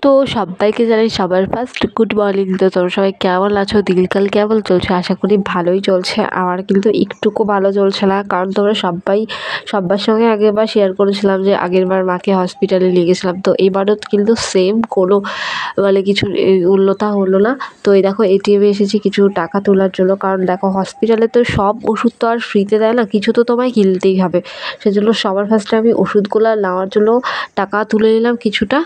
তো সবাইকে জানাই সবার ফার্স্ট গুড মর্নিং। তো তোমরা সবাই কেমন আছো? দিনকাল কেমন চলছে? আশা করি ভালোই চলছে। আমার কিন্তু একটুকু ভালো চলছে না, কারণ তোমরা সবার সঙ্গে আগেরবার শেয়ার করেছিলাম যে আগেরবার মাকে হসপিটালে নিয়ে গেছিলাম। তো এবারও কিন্তু সেম কোনো কিছু উন্নতা হলো না। তো এই দেখো এটিএমে এসেছি কিছু টাকা তোলার জন্য, কারণ দেখো হসপিটালে তো সব ওষুধ তো আর ফ্রিতে দেয় না, কিছু তো তোমায় কিনতেই হবে। সেজন্য সবার ফার্স্টে আমি ওষুধগুলো নেওয়ার জন্য টাকা তুলে নিলাম কিছুটা,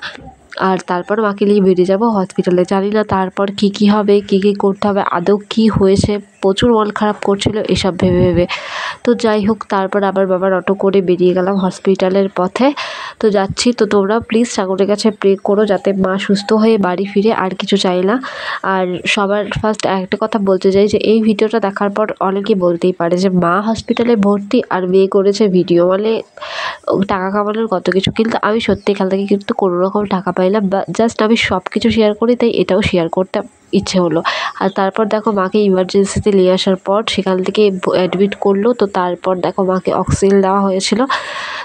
আর তারপর মাকে নিয়ে বেরিয়ে যাব হসপিটালে। জানি না তারপর কী হবে, কী করতে হবে, আদৌ কী হয়েছে। প্রচুর মন খারাপ করছিল এসব ভেবে ভেবে। তো যাই হোক, তারপর আবার বাবার অটো করে বেরিয়ে গেলাম হসপিটালের পথে। তো যাচ্ছি। তো তোমরা প্লিজ ঠাকুরের কাছে প্রে করো যাতে মা সুস্থ হয়ে বাড়ি ফিরে, আর কিছু চাই না। আর সবার ফার্স্ট একটা কথা বলতে চাই যে এই ভিডিওটা দেখার পর অনেকেই বলতেই পারে যে মা হসপিটালে ভর্তি আর মেয়ে করেছে ভিডিও, টাকা কামানোর কত কিছু। কিন্তু আমি সত্যি এখান থেকে কিন্তু কোনো রকম টাকা পাই না, বা জাস্ট আমি সব কিছু শেয়ার করি, তাই এটাও শেয়ার করতে ইচ্ছে হলো। আর তারপর দেখো মাকে ইমার্জেন্সিতে নিয়ে আসার পর সেখান থেকে অ্যাডমিট করলো। তো তারপর দেখো মাকে অক্সিজেন দেওয়া হয়েছিল।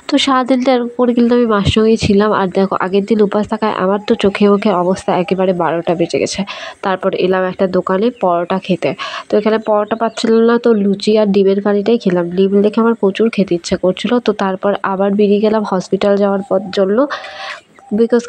তো সারাদিনটা এরকম করে কিন্তু আমি মার সঙ্গেই ছিলাম। আর দেখো আগের দিন উপাস থাকায় আমার তো চোখে মুখে অবস্থা একেবারে 12টা বেজে গেছে। তারপর এলাম একটা দোকানে পরোটা খেতে। তো এখানে পরোটা পাচ্ছিলাম না, তো লুচি আর ডিমের কারিটাই খেলাম। ডিম দেখে আমার প্রচুর খেতে ইচ্ছা করছিল। তো তারপর আবার বেরিয়ে গেলাম হসপিটাল যাওয়ার জন্য,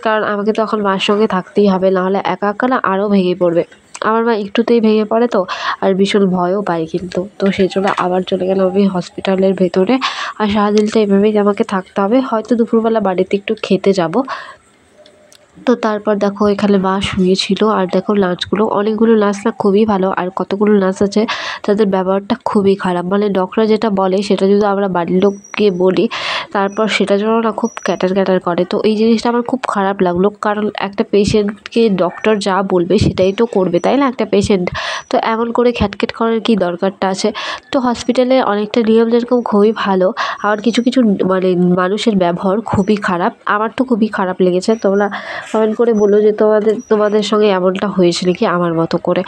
কারণ আমাকে তো এখন মার সঙ্গে থাকতেই হবে, নাহলে একা একা না আরও ভেঙে পড়বে। আমার মা একটুতেই ভেঙে পড়ে, তো আর ভীষণ ভয়ও পাই কিন্তু। তো সেই জন্য আবার চলে গেলাম আমি হসপিটালের ভেতরে। আর সারাদিনটা এভাবেই আমাকে থাকতে হবে, হয়তো দুপুরবেলা বাড়িতে একটু খেতে যাব। তো তারপর দেখো এখানে মা শুয়েছিল। আর দেখো নার্সগুলো, অনেকগুলো নার্স না খুবই ভালো, আর কতগুলো নার্স আছে তাদের ব্যবহারটা খুবই খারাপ। ডক্টর যেটা বলে সেটা যদি আমরা বাড়ির লোককে বলি, তারপর সেটা জন্য না খুব ক্যাটার ক্যাটার করে। তো এই জিনিসটা আমার খুব খারাপ লাগলো, কারণ একটা পেশেন্টকে ডক্টর যা বলবে সেটাই তো করবে, তাই না? একটা পেশেন্ট তো এমন করে খ্যাটখ্যাট করার কি দরকারটা আছে? তো হসপিটালে অনেকটা নিয়ম যেরকম খুবই ভালো, আবার কিছু কিছু মানুষের ব্যবহার খুবই খারাপ। আমার তো খুবই খারাপ লেগেছে। তোমরা কমেন্ট করে বলো যে তোমাদের সঙ্গে এমনটা হয়েছে নাকি আমার মতো করে।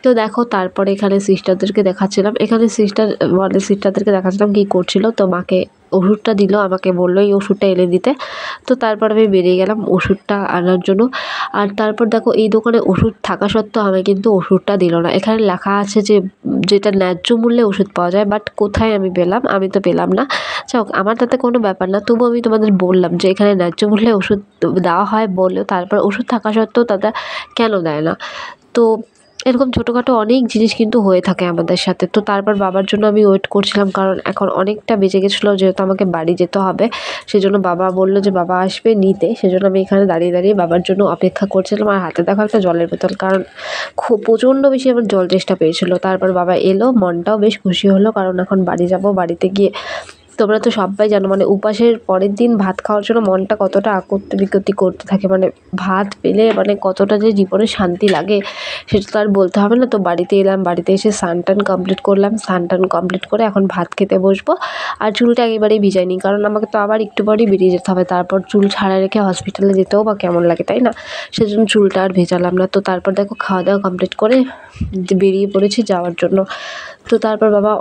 তো দেখো তারপরে এখানে সিস্টারদেরকে দেখাচ্ছিলাম, সিস্টারদেরকে দেখাচ্ছিলাম কী করছিল। তো মাকে ওষুধটা দিল, আমাকে বললো এই ওষুধটা এনে দিতে। তো তারপর আমি বেরিয়ে গেলাম ওষুধটা আনার জন্য। আর তারপর দেখো এই দোকানে ওষুধ থাকা সত্ত্বেও আমাকে কিন্তু ওষুধটা দিল না। এখানে লেখা আছে যে যেটা ন্যায্য মূল্যে ওষুধ পাওয়া যায়, বাট কোথায় আমি পেলাম? আমি তো পেলাম না। যাক, আমার তাতে কোনো ব্যাপার না, তবুও আমি তোমাদের বললাম যে এখানে ন্যায্য মূল্যে ওষুধ দেওয়া হয় বলেও তারপর ওষুধ থাকা সত্ত্বেও তারা কেন দেয় না? তো এরকম ছোটোখাটো অনেক জিনিস কিন্তু হয়ে থাকে আমাদের সাথে। তো তারপর বাবার জন্য আমি ওয়েট করছিলাম, কারণ এখন অনেকটা বেজে গেছিলো, যেহেতু আমাকে বাড়ি যেতে হবে। সেজন্য বাবা বললো যে বাবা আসবে নিতে, সেজন্য আমি এখানে দাঁড়িয়ে দাঁড়িয়ে বাবার জন্য অপেক্ষা করছিলাম। আর হাতে দেখো একটা জলের বোতল, কারণ খুব প্রচণ্ড বেশি আমার জল তেষ্টা পেয়েছিলো। তারপর বাবা এলো, মনটাও বেশ খুশি হলো, কারণ এখন বাড়ি যাব। বাড়িতে গিয়ে তোমরা তো সবাই জানো উপাসের পরের দিন ভাত খাওয়ার জন্য মনটা কতটা আকর্তি বিকর্তি করতে থাকে। ভাত পেলে কতটা যে জীবনে শান্তি লাগে সেটা তো আর বলতে হবে না। তো বাড়িতে এলাম, বাড়িতে এসে স্নান টান কমপ্লিট করলাম। স্নান টান কমপ্লিট করে এখন ভাত খেতে বসবো। আর চুলটা একেবারেই ভিজাইনি, কারণ আমাকে তো আবার একটু পরেই বেরিয়ে যেতে হবে। তারপর চুল ছাড়া রেখে হসপিটালে যেতেও বা কেমন লাগে, তাই না? সেজন্য চুলটা আর ভেজালাম না। তো তারপর দেখো খাওয়া দাওয়া কমপ্লিট করে বেরিয়ে পড়েছি যাওয়ার জন্য। তো তারপর বাবার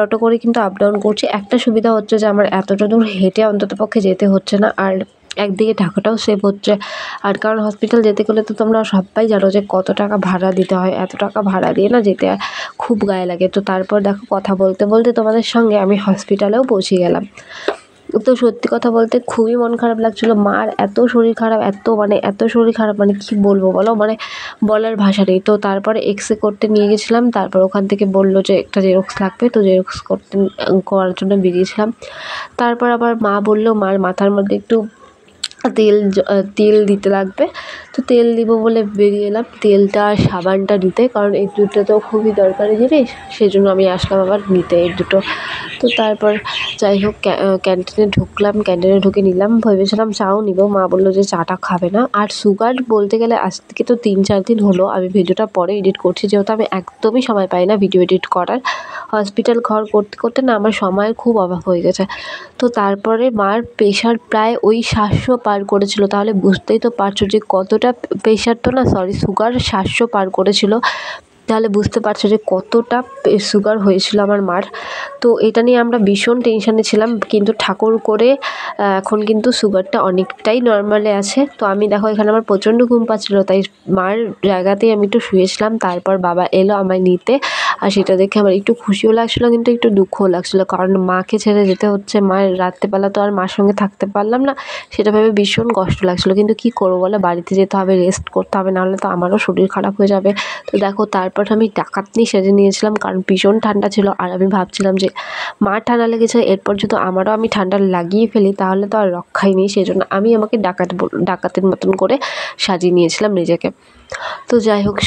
অটো করে কিন্তু আপ ডাউন করছি। একটা সুবিধা হচ্ছে যে আমার এতটা দূর হেঁটে অন্ততপক্ষে যেতে হচ্ছে না, আর একদিকে টাকাটাও সেভ হচ্ছে। আর কারণ হসপিটাল যেতে গেলে তো তোমরা সবাই জানো যে কত টাকা ভাড়া দিতে হয়। এত টাকা ভাড়া দিয়ে না যেতে খুব গায়ে লাগে। তো তারপর দেখো কথা বলতে বলতে তোমাদের সঙ্গে আমি হসপিটালেও পৌঁছে গেলাম। তো সত্যি কথা বলতে খুবই মন খারাপ লাগছিলো। মার এত শরীর খারাপ, এত শরীর খারাপ, কী বলবো বলো, বলার ভাষা নেই। তো তারপরে এক্সরে করতে নিয়ে গেছিলাম। তারপর ওখান থেকে বললো যে একটা জেরক্স লাগবে, তো জেরক্স করার জন্য বেরিয়েছিলাম। তারপর আবার মা বললো মার মাথার মধ্যে একটু তেল দিতে লাগবে। তো তেল দিব বলে বেরিয়ে এলাম, তেলটা আর সাবানটা নিতে, কারণ এই দুটো তো খুবই দরকারি জিনিস। সেই জন্য আমি আসলাম আবার নিতে এই দুটো। তো তারপর যাই হোক ক্যান্টিনে ঢুকলাম, ক্যান্টিনে ঢুকে নিলাম। ভেবেছিলাম চাও নিব, মা বললো যে চাটা খাবে না। আর সুগার বলতে গেলে আজ থেকে তো 3-4 দিন হলো। আমি ভিডিওটা পরে এডিট করছি, যেহেতু আমি একদমই সময় পাই না ভিডিও এডিট করার। হসপিটাল ঘর করতে করতে না আমার সময়ের খুব অভাব হয়ে গেছে। তো তারপরে মার প্রেশার প্রায় ওই 700 পার করেছিল। তাহলে বুঝতেই তো পারছো যে কতটা সুগার 700 পার করেছিল। তাহলে বুঝতে পারছো যে কতটা সুগার হয়েছিল আমার মার। তো এটা নিয়ে আমরা ভীষণ টেনশানে ছিলাম, কিন্তু ঠাকুর করে এখন কিন্তু সুগারটা অনেকটাই নর্মালে আছে। তো আমি দেখো এখানে আমার প্রচণ্ড ঘুম পাচ্ছিলো, তাই মার জায়গাতেই আমি একটু শুয়েছিলাম। তারপর বাবা এলো আমায় নিতে, আর সেটা দেখে আমার একটু খুশিও লাগছিলো কিন্তু একটু দুঃখও লাগছিলো, কারণ মাকে ছেড়ে যেতে হচ্ছে। মায়ের রাত্রেবেলা তো আর মার সঙ্গে থাকতে পারলাম না, সেটা ভেবে ভীষণ কষ্ট লাগছিলো। কিন্তু কী করবো বলো, বাড়িতে যেতে হবে, রেস্ট করতে হবে, নাহলে তো আমারও শরীর খারাপ হয়ে যাবে। তো দেখো তারপর আমি ডাকাতনি সেজে নিয়েছিলাম, কারণ ভীষণ ঠান্ডা ছিল। আর আমি ভাবছিলাম যে মার ঠান্ডা লেগেছে, এরপর যদি আমারও আমি ঠান্ডা লাগিয়ে ফেলি তাহলে তো আর রক্ষাই নেই। সেই জন্য আমি আমাকে ডাকাতের মতন করে সাজিয়ে নিয়েছিলাম নিজেকে। তো যাই হোক,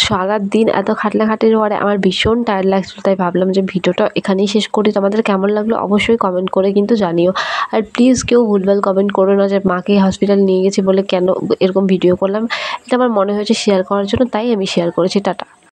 সারা দিন এত খাটলাখাটির পরে আমার ভীষণ টায়ার্ড লাগছিলো, তাই ভাবলাম যে ভিডিওটা এখানেই শেষ করি। তোমাদের কেমন লাগলো অবশ্যই কমেন্ট করে কিন্তু জানিও। আর প্লিজ কেউ ভুলভাল কমেন্ট করো না যে মাকে হসপিটাল নিয়ে গেছি বলে কেন এরকম ভিডিও করলাম। এটা আমার মনে হয়েছে শেয়ার করার জন্য, তাই আমি শেয়ার করেছি। টাটা।